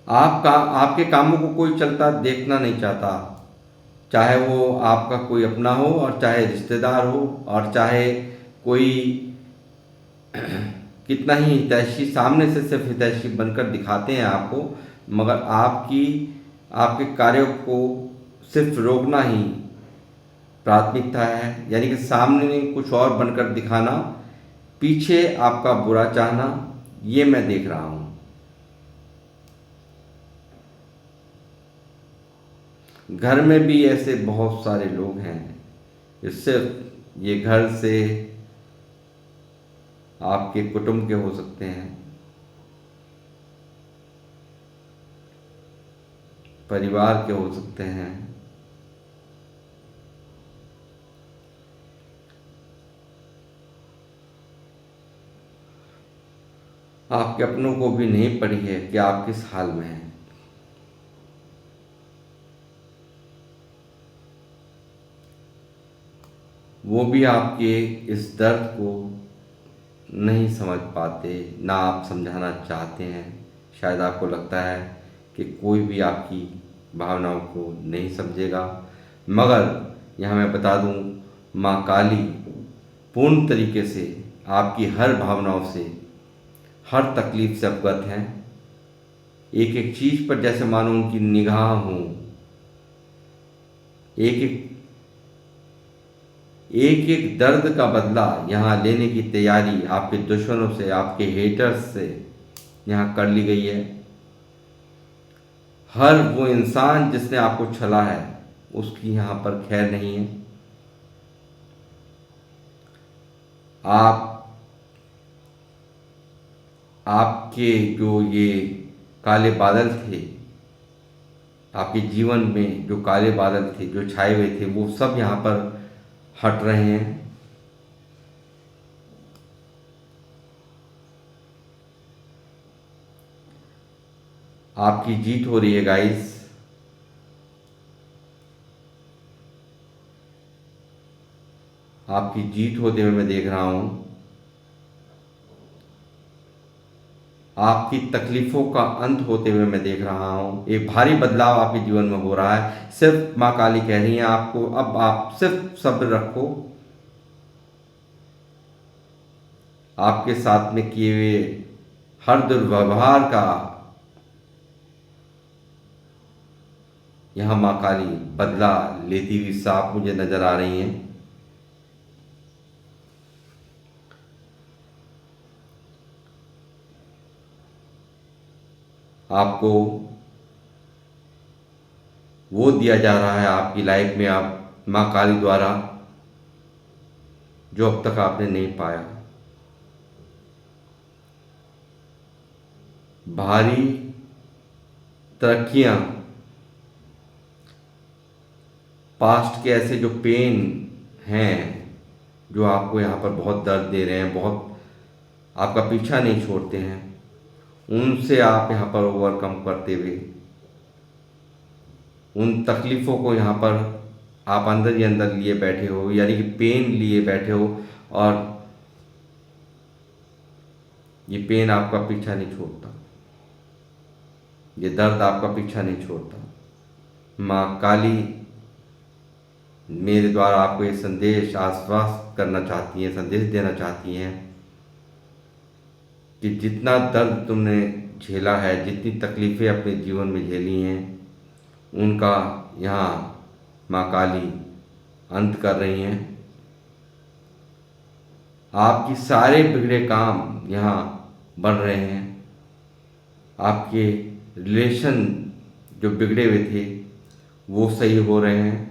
आपके कामों को कोई चलता देखना नहीं चाहता, चाहे वो आपका कोई अपना हो और चाहे रिश्तेदार हो और चाहे कोई कितना ही हितैषी सामने से सिर्फ हितैषी बनकर दिखाते हैं आपको, मगर आपके कार्यों को सिर्फ रोकना ही प्राथमिकता है। यानी कि सामने कुछ और बनकर दिखाना, पीछे आपका बुरा चाहना, ये मैं देख रहा हूँ। घर में भी ऐसे बहुत सारे लोग हैं जो सिर्फ ये घर से आपके कुटुंब के हो सकते हैं, परिवार के हो सकते हैं, आपके अपनों को भी नहीं पड़ी है कि आप किस हाल में हैं। वो भी आपके इस दर्द को नहीं समझ पाते, ना आप समझाना चाहते हैं। शायद आपको लगता है कि कोई भी आपकी भावनाओं को नहीं समझेगा, मगर यहाँ मैं बता दूँ, माँ काली पूर्ण तरीके से आपकी हर भावनाओं से, हर तकलीफ से अवगत हैं। एक एक चीज़ पर जैसे मानो उनकी निगाह हो, एक एक दर्द का बदला यहाँ लेने की तैयारी आपके दुश्मनों से, आपके हेटर्स से यहाँ कर ली गई है। हर वो इंसान जिसने आपको छला है उसकी यहाँ पर खैर नहीं है। आपके जो ये काले बादल थे, आपके जीवन में जो काले बादल थे जो छाए हुए थे, वो सब यहाँ पर हट रहे हैं। आपकी जीत हो रही है गाइस। आपकी जीत होते हुए मैं देख रहा हूँ। आपकी तकलीफ़ों का अंत होते हुए मैं देख रहा हूँ। एक भारी बदलाव आपके जीवन में हो रहा है। सिर्फ माँ काली कह रही हैं आपको, अब आप सिर्फ सब्र रखो। आपके साथ में किए हुए हर दुर्व्यवहार का यहाँ माँ काली बदला लेती हुई साफ मुझे नजर आ रही हैं। आपको वो दिया जा रहा है आपकी लाइफ में, आप माँ काली द्वारा, जो अब तक आपने नहीं पाया। भारी तरक्कियाँ, पास्ट के ऐसे जो पेन हैं जो आपको यहाँ पर बहुत दर्द दे रहे हैं, बहुत आपका पीछा नहीं छोड़ते हैं, उनसे आप यहाँ पर ओवरकम करते हुए उन तकलीफ़ों को यहाँ पर आप अंदर ही अंदर लिए बैठे हो, यानी कि पेन लिए बैठे हो, और ये पेन आपका पीछा नहीं छोड़ता, ये दर्द आपका पीछा नहीं छोड़ता। माँ काली मेरे द्वारा आपको ये संदेश आश्वस्त करना चाहती हैं, संदेश देना चाहती हैं कि जितना दर्द तुमने झेला है, जितनी तकलीफ़ें अपने जीवन में झेली हैं, उनका यहाँ माँ काली अंत कर रही हैं। आपकी सारे बिगड़े काम यहाँ बन रहे हैं, आपके रिलेशन जो बिगड़े हुए थे वो सही हो रहे हैं,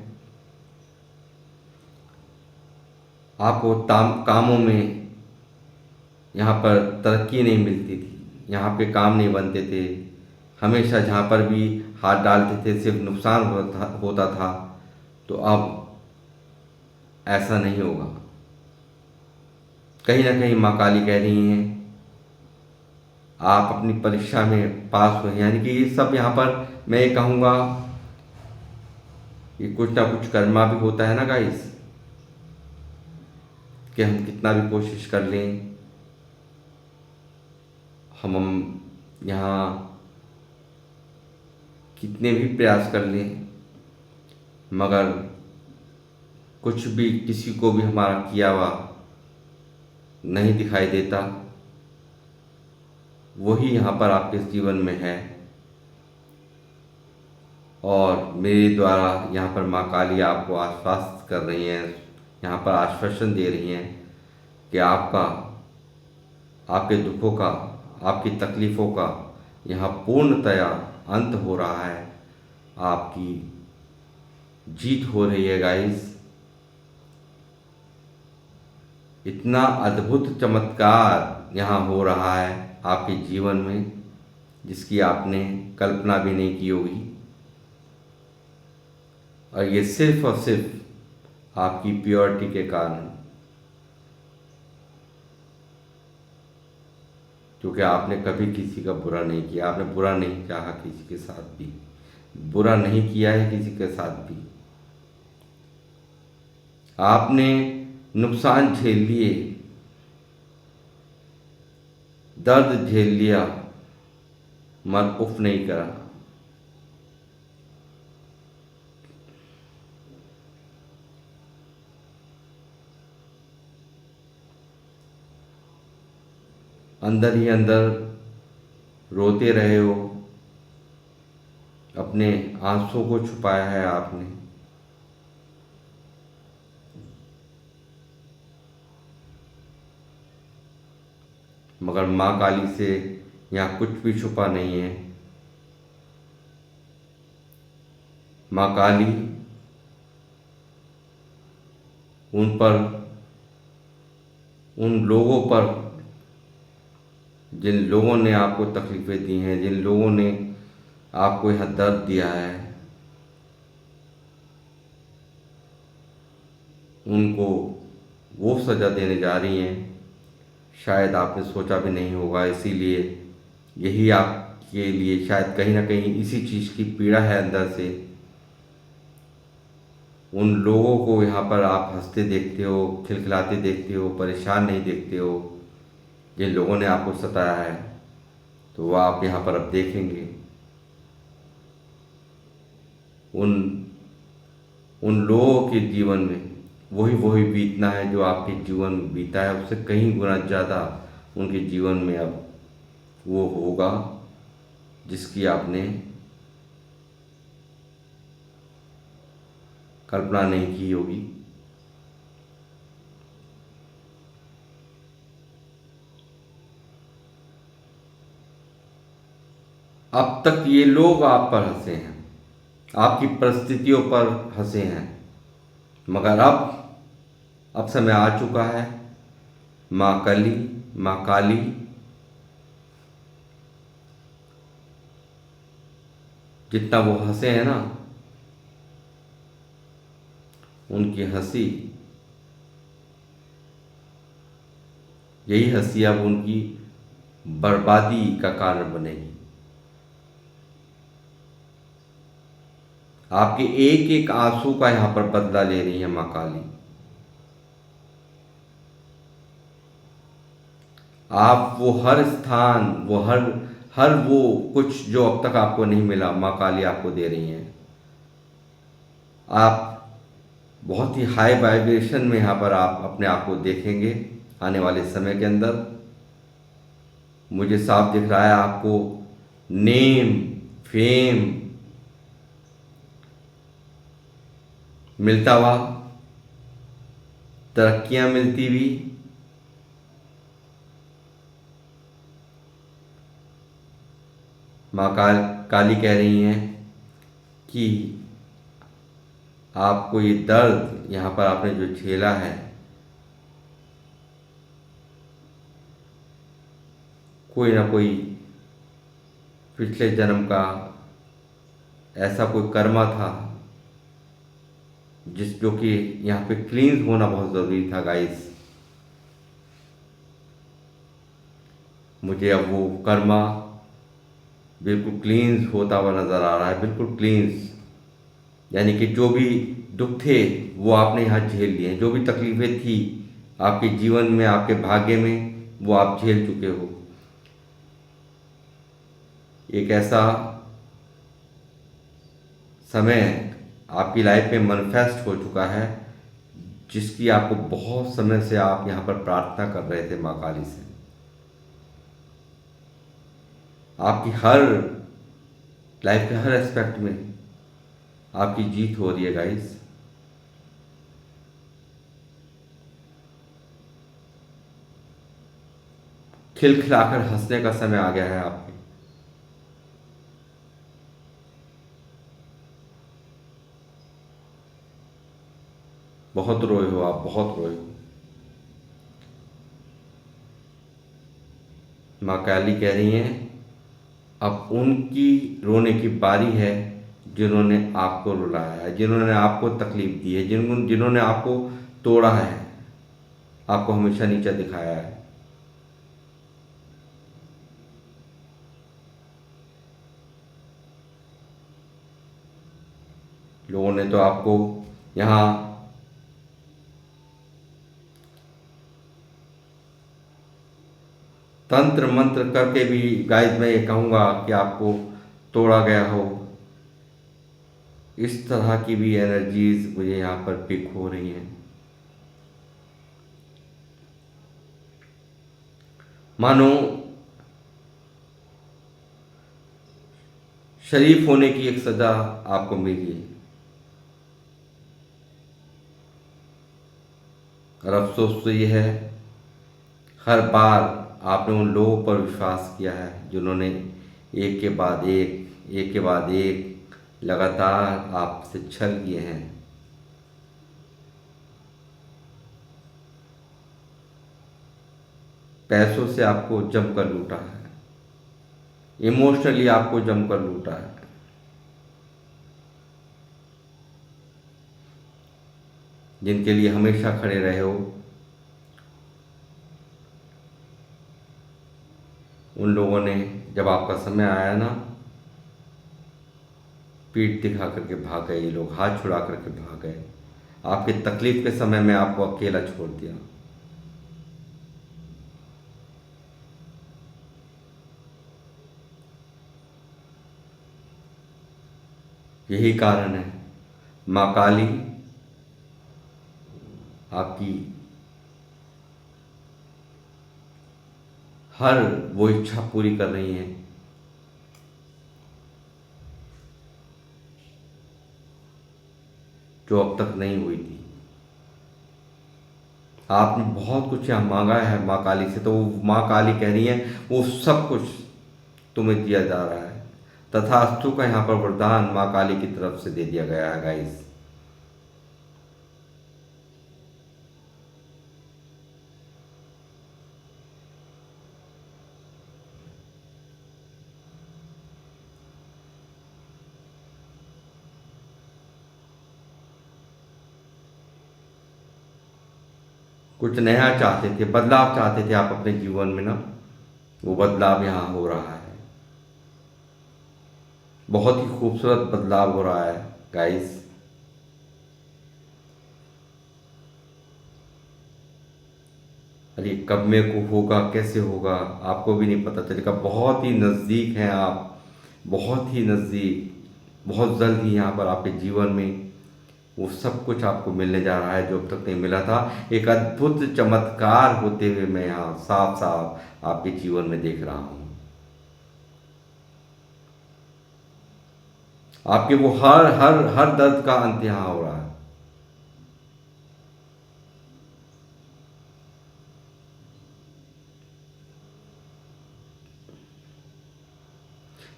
आपको कामों में यहाँ पर तरक्की नहीं मिलती थी, यहाँ पे काम नहीं बनते थे, हमेशा जहाँ पर भी हाथ डालते थे सिर्फ नुकसान होता था। तो अब ऐसा नहीं होगा। कहीं ना कहीं माँ काली कह रही हैं आप अपनी परीक्षा में पास हुए, यानी कि ये सब यहाँ पर मैं ये कहूँगा कि कुछ ना कुछ कर्मा भी होता है ना गाइस, कि हम कितना भी कोशिश कर लें, हम यहाँ कितने भी प्रयास कर लें, मगर कुछ भी किसी को भी हमारा किया हुआ नहीं दिखाई देता, वही यहाँ पर आपके जीवन में है। और मेरे द्वारा यहाँ पर माँ काली आपको आश्वस्त कर रही हैं, यहाँ पर आश्वासन दे रही हैं कि आपका, आपके दुखों का, आपकी तकलीफ़ों का यहाँ पूर्णतया अंत हो रहा है, आपकी जीत हो रही है गाइस। इतना अद्भुत चमत्कार यहाँ हो रहा है आपके जीवन में जिसकी आपने कल्पना भी नहीं की होगी, और ये सिर्फ और सिर्फ आपकी प्योरिटी के कारण, क्योंकि आपने कभी किसी का बुरा नहीं किया, आपने बुरा नहीं चाहा किसी के साथ भी, बुरा नहीं किया है किसी के साथ भी। आपने नुकसान झेल लिए, दर्द झेल लिया, मगर उफ नहीं करा। अंदर ही अंदर रोते रहे हो, अपने आंसू को छुपाया है आपने, मगर माँ काली से यहाँ कुछ भी छुपा नहीं है। माँ काली उन पर, उन लोगों पर जिन लोगों ने आपको तकलीफ़ें दी हैं, जिन लोगों ने आपको यहाँ दर्द दिया है, उनको वो सज़ा देने जा रही हैं शायद आपने सोचा भी नहीं होगा। इसीलिए यही आपके लिए शायद कहीं ना कहीं इसी चीज़ की पीड़ा है अंदर से। उन लोगों को यहाँ पर आप हंसते देखते हो, खिलखिलाते देखते हो, परेशान नहीं देखते हो, जिन लोगों ने आपको सताया है, तो वो आप यहाँ पर अब देखेंगे। उन उन लोगों के जीवन में वही बीतना है जो आपके जीवन में बीता है, उससे कहीं गुना ज़्यादा उनके जीवन में अब वो होगा जिसकी आपने कल्पना नहीं की होगी। अब तक ये लोग आप पर हंसे हैं, आपकी परिस्थितियों पर हंसे हैं, मगर अब समय आ चुका है। माँ कली, माँ काली जितना वो हंसे हैं ना, उनकी हंसी, यही हंसी अब उनकी बर्बादी का कारण बनेगी। आपके एक एक आंसू का यहाँ पर बदला ले रही है माँ काली। आप वो हर स्थान, वो हर हर वो कुछ जो अब तक आपको नहीं मिला, माँ काली आपको दे रही हैं। आप बहुत ही हाई वाइब्रेशन में यहाँ पर आप अपने आप को देखेंगे आने वाले समय के अंदर। मुझे साफ दिख रहा है आपको नेम, फेम मिलता हुआ, तरक्कियां मिलती हुई। माँ काली कह रही हैं कि आपको ये दर्द यहाँ पर आपने जो झेला है, कोई ना कोई पिछले जन्म का ऐसा कोई कर्मा था जो कि यहाँ पे क्लीन होना बहुत ज़रूरी था गाइस। मुझे अब वो कर्मा बिल्कुल क्लींस होता हुआ नज़र आ रहा है, बिल्कुल क्लींस। यानी कि जो भी दुख थे वो आपने यहाँ झेल लिए, जो भी तकलीफ़ें थी आपके जीवन में, आपके भाग्य में, वो आप झेल चुके हो। एक ऐसा समय आपकी लाइफ में मैनिफेस्ट हो चुका है जिसकी आपको बहुत समय से आप यहाँ पर प्रार्थना कर रहे थे माँ काली से। आपकी हर लाइफ के हर एस्पेक्ट में आपकी जीत हो रही है गाइस। खिलखिलाकर हंसने का समय आ गया है आपके। बहुत रोए हो आप, बहुत रोए हो। माँ काली कह रही हैं अब उनकी रोने की बारी है जिन्होंने आपको रुलाया है, जिन्होंने आपको तकलीफ दी है, जिन्होंने आपको तोड़ा है, आपको हमेशा नीचा दिखाया है। लोगों ने तो आपको यहाँ तंत्र मंत्र करके भी गाइस, मैं ये कहूँगा कि आपको तोड़ा गया हो। इस तरह की भी एनर्जीज मुझे यहाँ पर पिक हो रही हैं। मानो शरीफ होने की एक सजा आपको मिली है, और अफसोस तो ये है हर बार आपने उन लोगों पर विश्वास किया है जिन्होंने एक के बाद एक के बाद एक लगातार आपसे छल किए हैं। पैसों से आपको जमकर लूटा है, इमोशनली आपको जमकर लूटा है। जिनके लिए हमेशा खड़े रहे हो, उन लोगों ने जब आपका समय आया ना, पीठ दिखा करके भाग गए। ये लोग हाथ छुड़ा करके भाग गए। आपके तकलीफ के समय में आपको अकेला छोड़ दिया। यही कारण है माँ काली आपकी हर वो इच्छा पूरी कर रही हैं जो अब तक नहीं हुई थी। आपने बहुत कुछ यहाँ मांगा है माँ काली से, तो वो माँ काली कह रही है वो सब कुछ तुम्हें दिया जा रहा है। तथास्तु का यहाँ पर वरदान माँ काली की तरफ से दे दिया गया है गाइस। कुछ नया चाहते थे, बदलाव चाहते थे आप अपने जीवन में ना, वो बदलाव यहाँ हो रहा है। बहुत ही खूबसूरत बदलाव हो रहा है गाइस। अरे कब में को होगा, कैसे होगा, आपको भी नहीं पता चलेगा। बहुत ही नज़दीक हैं आप, बहुत ही नज़दीक। बहुत जल्द ही यहाँ पर आपके जीवन में वो सब कुछ आपको मिलने जा रहा है जो अब तक नहीं मिला था। एक अद्भुत चमत्कार होते हुए मैं यहाँ साफ साफ आपके जीवन में देख रहा हूँ। आपके वो हर हर हर दर्द का अंत यहाँ हो रहा है।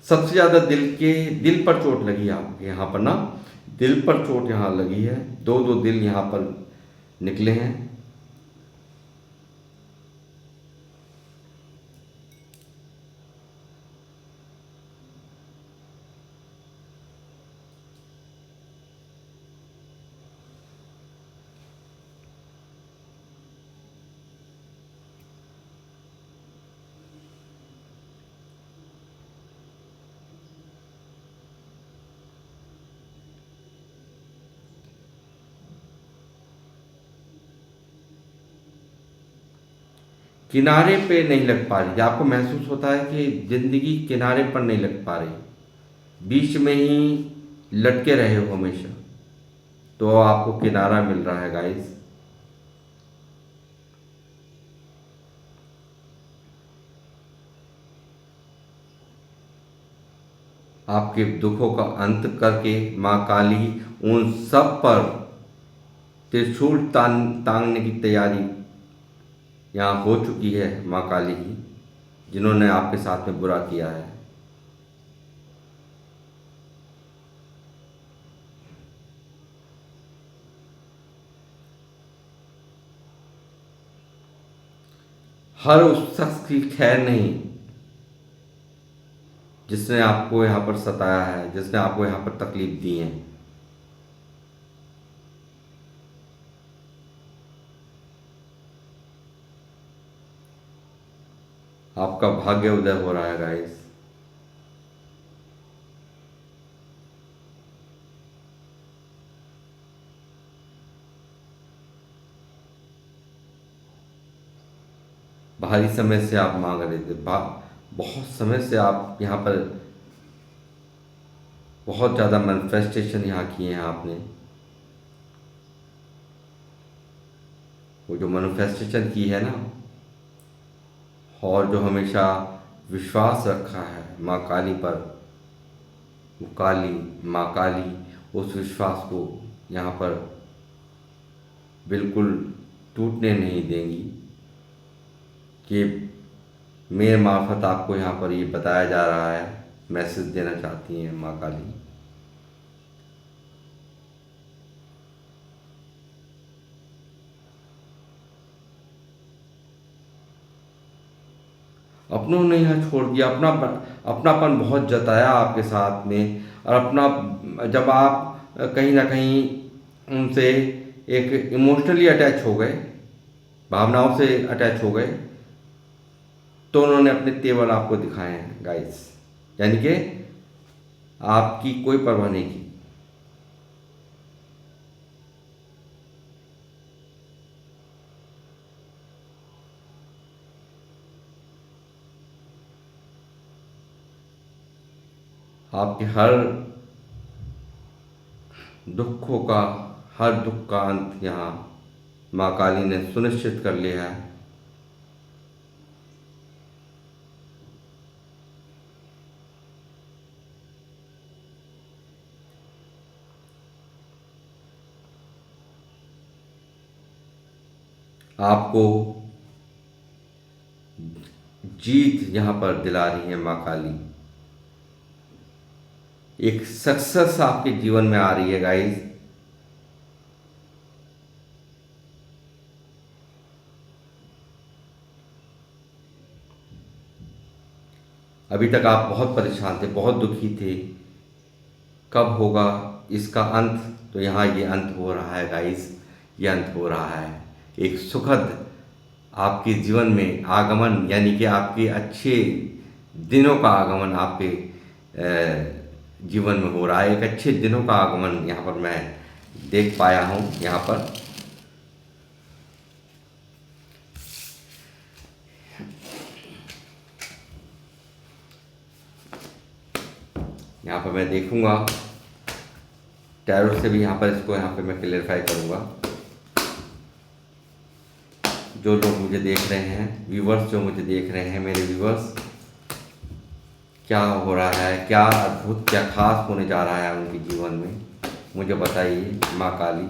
सबसे ज्यादा दिल पर चोट लगी है आपके यहाँ पर ना, दिल पर चोट यहाँ लगी है। दो दो दिल यहाँ पर निकले हैं। किनारे पे नहीं लग पा रही, आपको महसूस होता है कि जिंदगी किनारे पर नहीं लग पा रही, बीच में ही लटके रहे हो हमेशा, तो आपको किनारा मिल रहा है गाइस। आपके दुखों का अंत करके माँ काली उन सब पर त्रिशूल तांगने की तैयारी यहाँ हो चुकी है। माँ काली की, जिन्होंने आपके साथ में बुरा किया है। हर उस शख्स की खैर नहीं जिसने आपको यहाँ पर सताया है, जिसने आपको यहाँ पर तकलीफ दी है। आपका भाग्य उदय हो रहा है गाइस। भारी समय से आप मांग रहे थे, बहुत समय से आप यहाँ पर बहुत ज़्यादा मैनिफेस्टेशन यहाँ किए हैं आपने। वो जो मैनिफेस्टेशन की है ना, और जो हमेशा विश्वास रखा है माँ काली पर, वो काली माँ काली उस विश्वास को यहाँ पर बिल्कुल टूटने नहीं देंगी। कि मेरे मार्फत आपको यहाँ पर ये बताया जा रहा है, मैसेज देना चाहती हैं माँ काली। अपनों ने यहाँ छोड़ दिया, अपनापन बहुत जताया आपके साथ में। और अपना जब आप कहीं ना कहीं उनसे एक इमोशनली अटैच हो गए, भावनाओं से अटैच हो गए, तो उन्होंने अपने तेवर आपको दिखाए हैं गाइस। यानी कि आपकी कोई परवाह नहीं की। आपके हर दुखों का, हर दुख का अंत यहाँ माँ काली ने सुनिश्चित कर लिया है। आपको जीत यहाँ पर दिला रही है माँ काली। एक सक्सेस आपके जीवन में आ रही है गाइस। अभी तक आप बहुत परेशान थे, बहुत दुखी थे, कब होगा इसका अंत? तो यहाँ ये अंत हो रहा है गाइस, ये अंत हो रहा है। एक सुखद आपके जीवन में आगमन, यानी कि आपके अच्छे दिनों का आगमन आपके जीवन में हो रहा है। एक अच्छे दिनों का आगमन यहाँ पर मैं देख पाया हूँ। यहाँ पर मैं देखूंगा टैरो से भी, यहाँ पर इसको यहाँ पे मैं क्लेरिफाई करूँगा। जो लोग मुझे देख रहे हैं, व्यूवर्स जो मुझे देख रहे हैं, मेरे व्यूवर्स, क्या हो रहा है, क्या अद्भुत, क्या खास होने जा रहा है उनके जीवन में, मुझे बताइए माँ काली।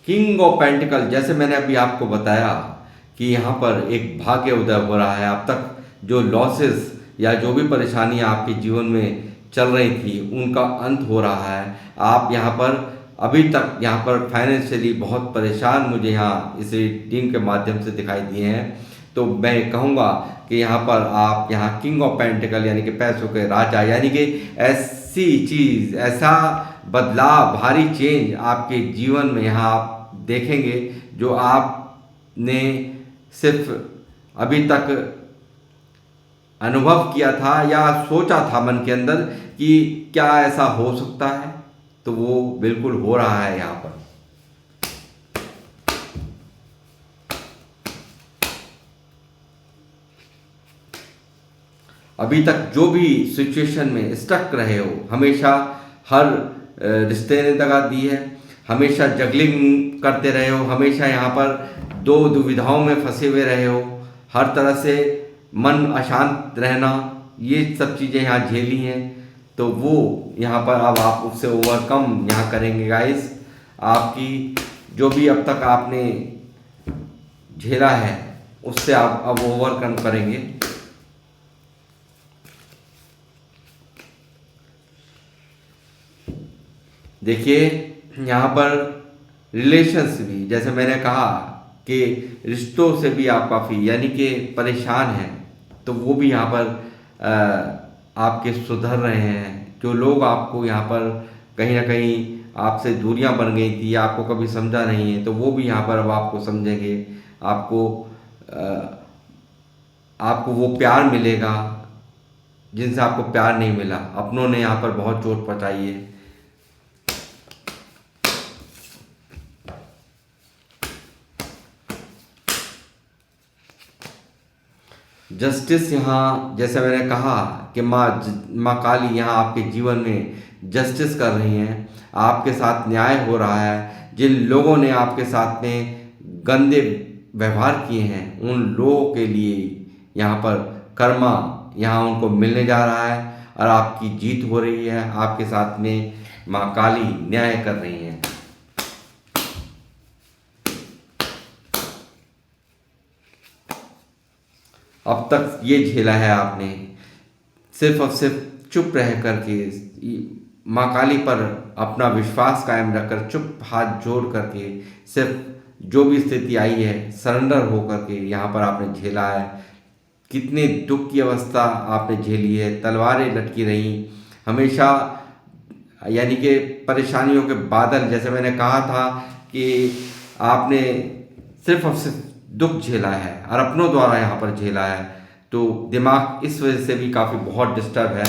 किंग ऑफ पेंटिकल, जैसे मैंने अभी आपको बताया कि यहाँ पर एक भाग्य उदय हो रहा है। अब तक जो लॉसेस या जो भी परेशानियाँ आपके जीवन में चल रही थी, उनका अंत हो रहा है। आप यहाँ पर अभी तक यहाँ पर फाइनेंशियली बहुत परेशान मुझे यहाँ इस टीम के माध्यम से दिखाई दिए हैं। तो मैं कहूँगा कि यहाँ पर आप यहाँ किंग ऑफ पेंटिकल यानी कि पैसों के राजा, यानी कि ऐसी चीज़, ऐसा बदलाव, भारी चेंज आपके जीवन में यहाँ आप देखेंगे जो आपने सिर्फ अभी तक अनुभव किया था या सोचा था मन के अंदर कि क्या ऐसा हो सकता है, तो वो बिल्कुल हो रहा है यहाँ पर। अभी तक जो भी सिचुएशन में स्टक रहे हो, हमेशा हर रिश्ते ने दगा दी है, हमेशा जगलिंग करते रहे हो, हमेशा यहाँ पर दो दुविधाओं में फंसे हुए रहे हो, हर तरह से मन अशांत रहना, ये सब चीज़ें यहाँ झेली हैं, तो वो यहाँ पर अब आप उससे ओवरकम यहाँ करेंगे गाइस। आपकी जो भी अब तक आपने झेला है उससे आप अब ओवरकम करेंगे। देखिए यहाँ पर रिलेशंस भी, जैसे मैंने कहा कि रिश्तों से भी आप काफ़ी यानी कि परेशान हैं, तो वो भी यहाँ पर आपके सुधर रहे हैं। जो लोग आपको यहाँ पर कहीं ना कहीं आपसे दूरियां बन गई थी, आपको कभी समझा नहीं है, तो वो भी यहाँ पर अब आपको समझेंगे। आपको आपको वो प्यार मिलेगा जिनसे आपको प्यार नहीं मिला। अपनों ने यहाँ पर बहुत चोट पहुँचाई है। जस्टिस यहाँ, जैसे मैंने कहा कि माँ काली यहाँ आपके जीवन में जस्टिस कर रही हैं, आपके साथ न्याय हो रहा है। जिन लोगों ने आपके साथ में गंदे व्यवहार किए हैं, उन लोगों के लिए यहाँ पर कर्मा यहाँ उनको मिलने जा रहा है और आपकी जीत हो रही है। आपके साथ में माँ काली न्याय कर रही हैं। अब तक ये झेला है आपने, सिर्फ और सिर्फ चुप रह करके, माँ काली पर अपना विश्वास कायम रखकर, चुप हाथ जोड़ करके, सिर्फ जो भी स्थिति आई है सरेंडर हो करके यहाँ पर आपने झेला है। कितने दुख की अवस्था आपने झेली है, तलवारें लटकी रही हमेशा, यानी कि परेशानियों के बादल। जैसे मैंने कहा था कि आपने सिर्फ और सिर्फ दुख झेला है और अपनों द्वारा यहाँ पर झेला है, तो दिमाग इस वजह से भी काफ़ी बहुत डिस्टर्ब है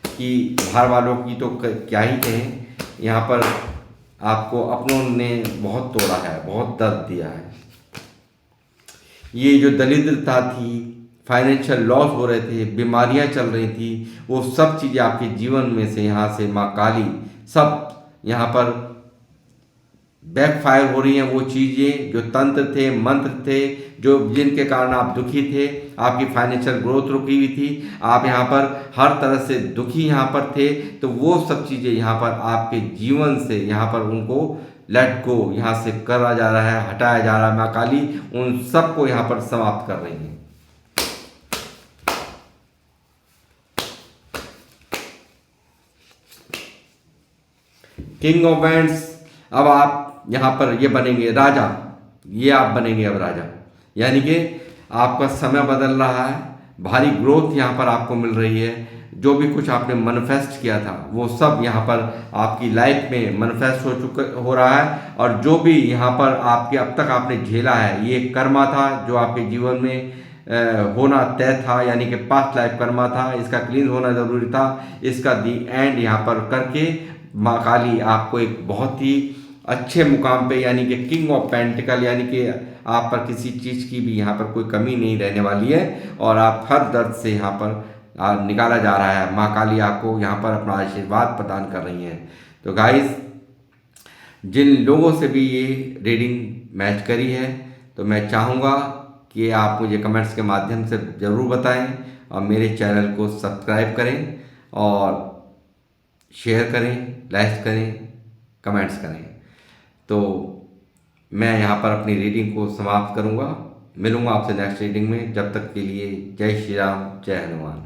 कि बाहर वालों की तो क्या ही कहें, यहाँ पर आपको अपनों ने बहुत तोड़ा है, बहुत दर्द दिया है। ये जो दरिद्रता थी, फाइनेंशियल लॉस हो रहे थे, बीमारियां चल रही थी, वो सब चीज़ें आपके जीवन में से यहाँ से माँ काली सब यहाँ पर बैकफायर हो रही हैं। वो चीज़ें जो तंत्र थे, मंत्र थे, जो जिनके कारण आप दुखी थे, आपकी फाइनेंशियल ग्रोथ रुकी हुई थी, आप यहाँ पर हर तरह से दुखी यहाँ पर थे, तो वो सब चीज़ें यहाँ पर आपके जीवन से यहाँ पर उनको लेट गो यहाँ से करा जा रहा है, हटाया जा रहा है। माँ काली उन सबको यहाँ पर समाप्त कर रही है। किंग ऑफ वैंड्स, अब आप यहाँ पर ये बनेंगे राजा, ये आप बनेंगे अब राजा, यानी कि आपका समय बदल रहा है, भारी ग्रोथ यहाँ पर आपको मिल रही है। जो भी कुछ आपने मैनिफेस्ट किया था वो सब यहाँ पर आपकी लाइफ में मैनिफेस्ट हो रहा है। और जो भी यहाँ पर आपके अब तक आपने झेला है, ये कर्मा था जो आपके जीवन में होना तय था, यानी कि पास्ट लाइफ कर्मा था, इसका क्लीन होना ज़रूरी था। इसका दी एंड यहाँ पर करके माँ काली आपको एक बहुत ही अच्छे मुकाम पे, यानी कि किंग ऑफ पेंटिकल, यानी कि आप पर किसी चीज़ की भी यहाँ पर कोई कमी नहीं रहने वाली है और आप हर दर्द से यहाँ पर निकाला जा रहा है। माँ काली आपको यहाँ पर अपना आशीर्वाद प्रदान कर रही हैं। तो गाइस, जिन लोगों से भी ये रीडिंग मैच करी है, तो मैं चाहूँगा कि आप मुझे कमेंट्स के माध्यम से ज़रूर बताएं और मेरे चैनल को सब्सक्राइब करें और शेयर करें, लाइक करें, कमेंट्स करें। तो मैं यहाँ पर अपनी रीडिंग को समाप्त करूँगा। मिलूँगा आपसे नेक्स्ट रीडिंग में। जब तक के लिए जय श्री राम, जय हनुमान।